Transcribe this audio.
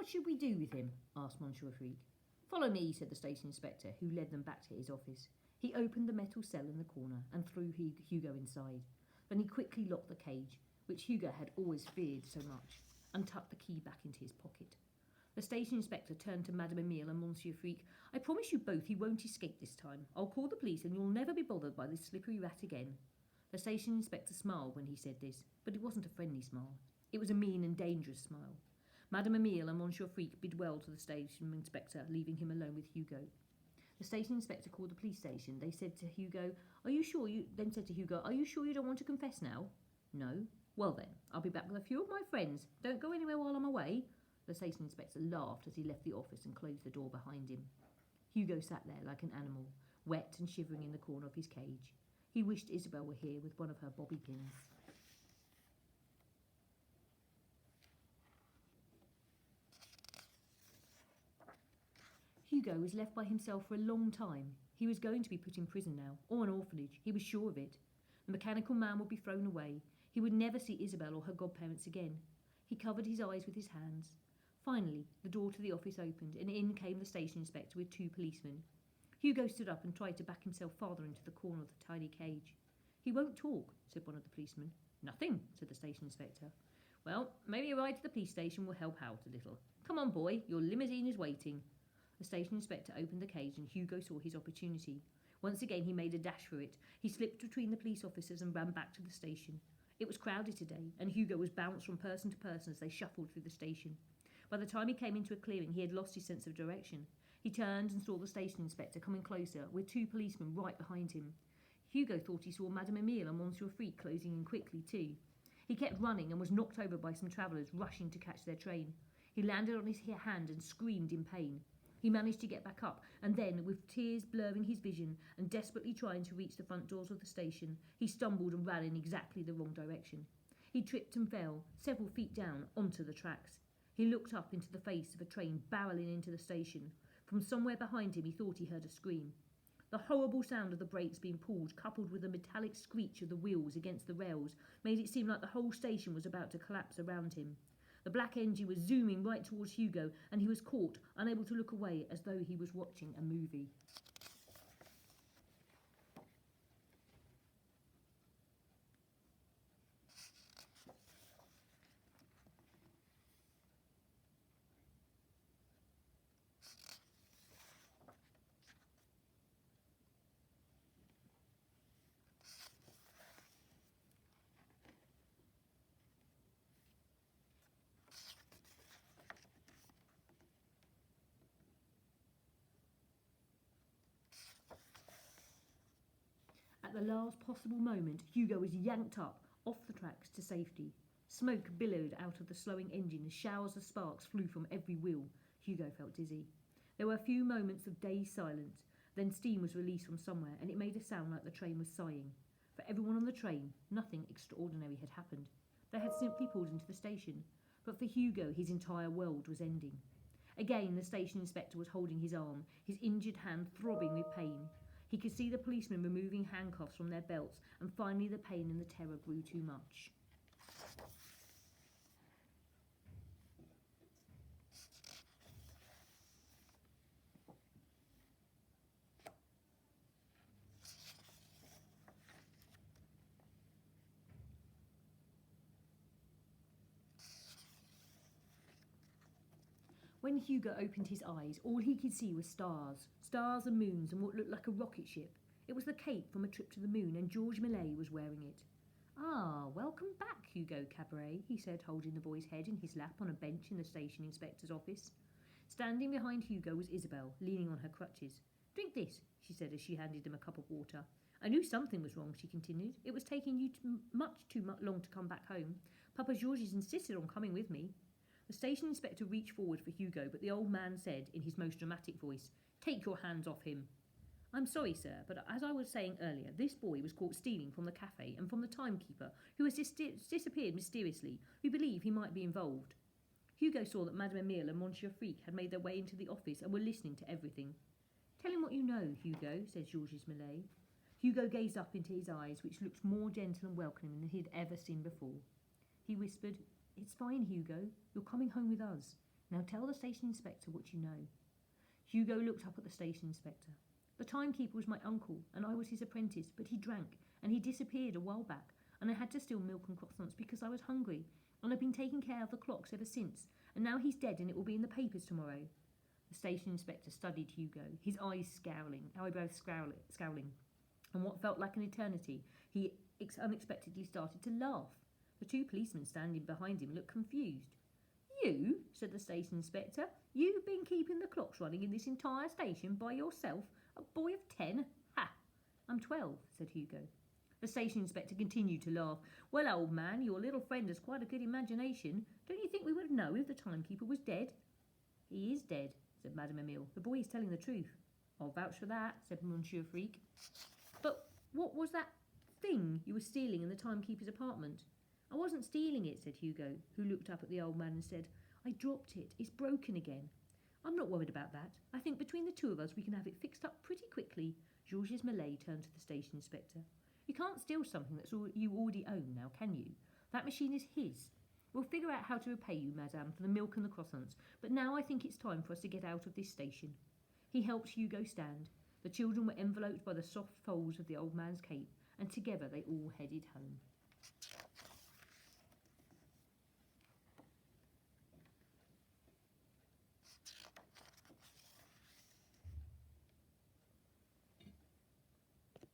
What should we do with him? Asked Monsieur Freak. Follow me, said the station inspector, who led them back to his office. He opened the metal cell in the corner and threw Hugo inside. Then he quickly locked the cage, which Hugo had always feared so much, and tucked the key back into his pocket. The station inspector turned to Madame Emile and Monsieur Freak. I promise you both he won't escape this time. I'll call the police and you'll never be bothered by this slippery rat again. The station inspector smiled when he said this, but it wasn't a friendly smile. It was a mean and dangerous smile. Madame Emile and Monsieur Freak bid well to the station inspector, leaving him alone with Hugo. The station inspector called the police station. They said to Hugo, Are you sure you don't want to confess now? No. Well then, I'll be back with a few of my friends. Don't go anywhere while I'm away. The station inspector laughed as he left the office and closed the door behind him. Hugo sat there like an animal, wet and shivering in the corner of his cage. He wished Isabel were here with one of her bobby pins. Hugo was left by himself for a long time. He was going to be put in prison now, or an orphanage. He was sure of it. The mechanical man would be thrown away. He would never see Isabel or her godparents again. He covered his eyes with his hands. Finally, the door to the office opened, and in came the station inspector with 2 policemen. Hugo stood up and tried to back himself farther into the corner of the tiny cage. He won't talk, said one of the policemen. Nothing, said the station inspector. Well, maybe a ride to the police station will help out a little. Come on, boy, your limousine is waiting. The station inspector opened the cage and Hugo saw his opportunity. Once again he made a dash for it. He slipped between the police officers and ran back to the station. It was crowded today, and Hugo was bounced from person to person as they shuffled through the station. By the time he came into a clearing, he had lost his sense of direction. He turned and saw the station inspector coming closer, with 2 policemen right behind him. Hugo thought he saw Madame Emile and Monsieur Freak closing in quickly too. He kept running and was knocked over by some travellers rushing to catch their train. He landed on his hand and screamed in pain. He managed to get back up, and then, with tears blurring his vision and desperately trying to reach the front doors of the station, he stumbled and ran in exactly the wrong direction. He tripped and fell, several feet down, onto the tracks. He looked up into the face of a train barrelling into the station. From somewhere behind him he thought he heard a scream. The horrible sound of the brakes being pulled, coupled with the metallic screech of the wheels against the rails, made it seem like the whole station was about to collapse around him. The black engine was zooming right towards Hugo, and he was caught, unable to look away, as though he was watching a movie. At the last possible moment, Hugo was yanked up off the tracks to safety. Smoke billowed out of the slowing engine as showers of sparks flew from every wheel. Hugo felt dizzy. There were a few moments of dazed silence. Then steam was released from somewhere, and it made a sound like the train was sighing. For everyone on the train, nothing extraordinary had happened. They had simply pulled into the station. But for Hugo, his entire world was ending. Again, the station inspector was holding his arm, his injured hand throbbing with pain. He could see the policemen removing handcuffs from their belts, and finally the pain and the terror grew too much. When Hugo opened his eyes, all he could see was stars and moons and what looked like a rocket ship. It was the cape from a trip to the moon, and George Millet was wearing it. Ah, welcome back, Hugo Cabaret, he said, holding the boy's head in his lap on a bench in the station inspector's office. Standing behind Hugo was Isabel, leaning on her crutches. Drink this, she said as she handed him a cup of water. I knew something was wrong, she continued. It was taking you much too long to come back home. Papa Georges insisted on coming with me. The station inspector reached forward for Hugo, but the old man said, in his most dramatic voice, Take your hands off him. I'm sorry, sir, but as I was saying earlier, this boy was caught stealing from the cafe and from the timekeeper, who has disappeared mysteriously. We believe he might be involved. Hugo saw that Madame Emile and Monsieur Freak had made their way into the office and were listening to everything. Tell him what you know, Hugo, said Georges Millet. Hugo gazed up into his eyes, which looked more gentle and welcoming than he had ever seen before. He whispered, It's fine, Hugo. You're coming home with us. Now tell the station inspector what you know." Hugo looked up at the station inspector. "The timekeeper was my uncle, and I was his apprentice, but he drank, and he disappeared a while back, and I had to steal milk and croissants because I was hungry, and I've been taking care of the clocks ever since, and now he's dead and it will be in the papers tomorrow." The station inspector studied Hugo, his eyes eyebrows scowling, and what felt like an eternity, he unexpectedly started to laugh. The two policemen standing behind him looked confused. "You," said the station inspector, "you've been keeping the clocks running in this entire station by yourself? A boy of 10? Ha!" "I'm 12, said Hugo. The station inspector continued to laugh. "Well, old man, your little friend has quite a good imagination. Don't you think we would have known if the timekeeper was dead?" "He is dead," said Madame Emile. "The boy is telling the truth." "I'll vouch for that," said Monsieur Freak. "But what was that thing you were stealing in the timekeeper's apartment?" "I wasn't stealing it," said Hugo, who looked up at the old man and said, "I dropped it. It's broken again." "I'm not worried about that. I think between the two of us we can have it fixed up pretty quickly." Georges Millet turned to the station inspector. "You can't steal something you already own now, can you? That machine is his. We'll figure out how to repay you, madame, for the milk and the croissants, but now I think it's time for us to get out of this station." He helped Hugo stand. The children were enveloped by the soft folds of the old man's cape, and together they all headed home.